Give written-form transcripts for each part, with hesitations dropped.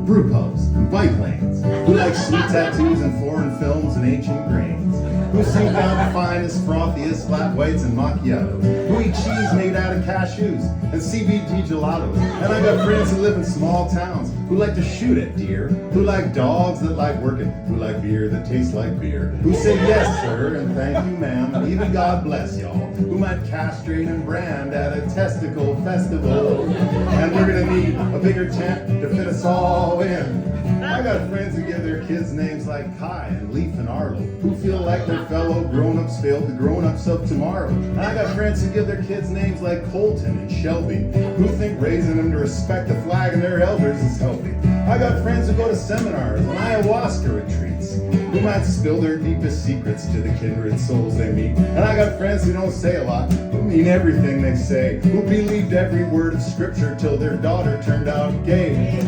brew pubs and bike lanes, who like sweet tattoos and foreign films and ancient grains, who sing down the finest, frothiest flat whites and macchiatos, who eat cheese made out of cashews and CBD gelatos. And I got friends who live in small towns who like to shoot at deer, who like dogs that like working, who like beer that tastes like beer, who say yes sir and thank you ma'am and even God bless y'all, who might castrate and brand at a testicle festival. And we're gonna need a bigger tent to fit us all in. I got friends who give their kids names like Kai and Leaf and Arlo, who feel like their fellow grown-ups failed the grown-ups of tomorrow. And I got friends who give their kids names like Colton and Shelby, who think raising them to respect the flag and their elders is healthy. I got friends who go to seminars and ayahuasca retreats, who might spill their deepest secrets to the kindred souls they meet. And I got friends who don't say a lot, who mean everything they say, who believed every word of scripture till their daughter turned out gay.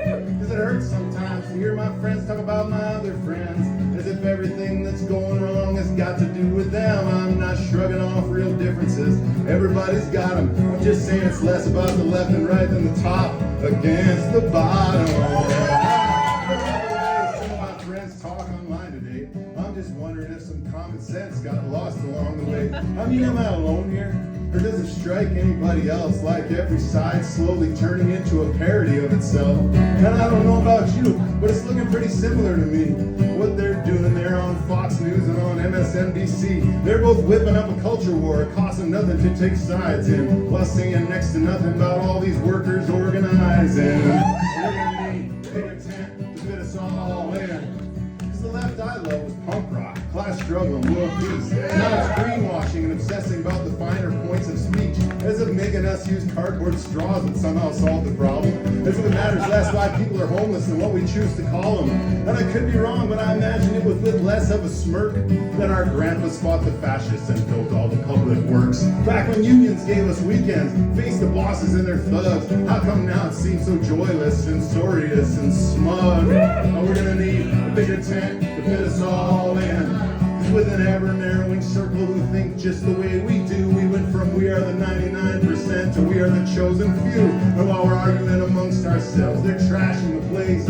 Because it hurts sometimes to hear my friends talk about my other friends, as if everything that's going wrong has got to do with them. I'm not shrugging off real differences, everybody's got them. I'm just saying it's less about the left and right than the top against the bottom. Some of my friends talk online today. I'm just wondering if some common sense got lost along the way. I mean, am I alone here? Or does it strike anybody else like every side slowly turning into a parody of itself? And I don't know about you, but it's looking pretty similar to me. What they're doing there on Fox News and on MSNBC, they're both whipping up a culture war, it costs them nothing to take sides in, while saying next to nothing about all these workers organizing. We're gonna need a bigger tent to fit us all in. Because the left I love was punk rock, class struggle, and world peace. Now it's greenwashing and obsessing about the finer points of speech, as if making us use cardboard straws would somehow solve the problem, as if it matters less why people are homeless than what we choose to call them. And I could be wrong, but I imagine it was with less of a smirk than our grandpas fought the fascists and built all the public works. Back when unions gave us weekends, faced the bosses and their thugs, how come now it seems so joyless, censorious, and smug? Oh, we're gonna need a bigger tent to fit us all in. With an ever-narrowing circle who think just the way we do, we went from we are the 99% to we are the chosen few. And while we're arguing amongst ourselves, they're trashing the place,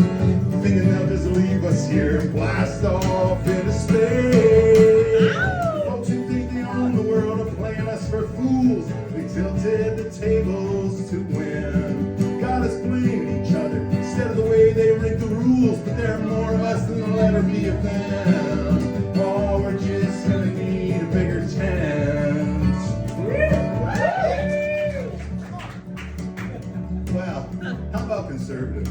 thinking they'll just leave us here and blast off into space. Folks who think they own the world are playing us for fools. They tilted the tables to win. Got us blaming each other instead of the way they rigged the rules. But there are more of us than there'll ever be of them. Oh, we're just gonna need a bigger tent. Well, how about conservative?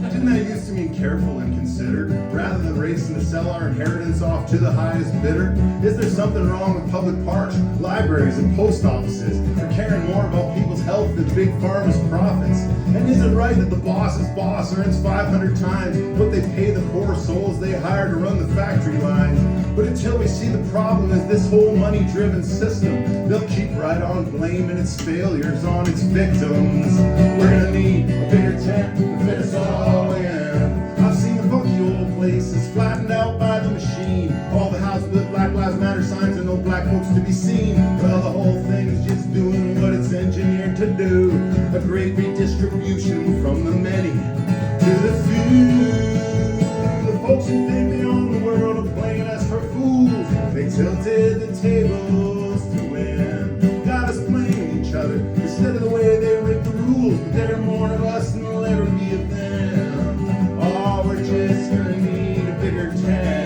Didn't that used to mean careful and considered, rather than racing to sell our inheritance off to the highest bidder? Is there something wrong with public parks, libraries, and post offices, or caring more about people's health than big pharma's profits? And is it right that the boss's boss earns 500 times what they pay the poor souls they hire to run the factory lines? But until we see the problem as this whole money-driven system, they'll keep right on blaming its failures on its victims. We're gonna need a bigger tent to fit us all in. I've seen the funky old places flattened out by the machine, all the houses with Black Lives Matter signs and no black folks to be seen. Well, the whole thing is just doing what it's engineered to do, a great redistribution from the many to the few. The folks who think they own the world are playing us for fools. They tilted the tables to win, got us blaming each other instead of the way they rigged the rules. But there are more of us than there'll ever be of them. Oh, we're just gonna need a bigger tent.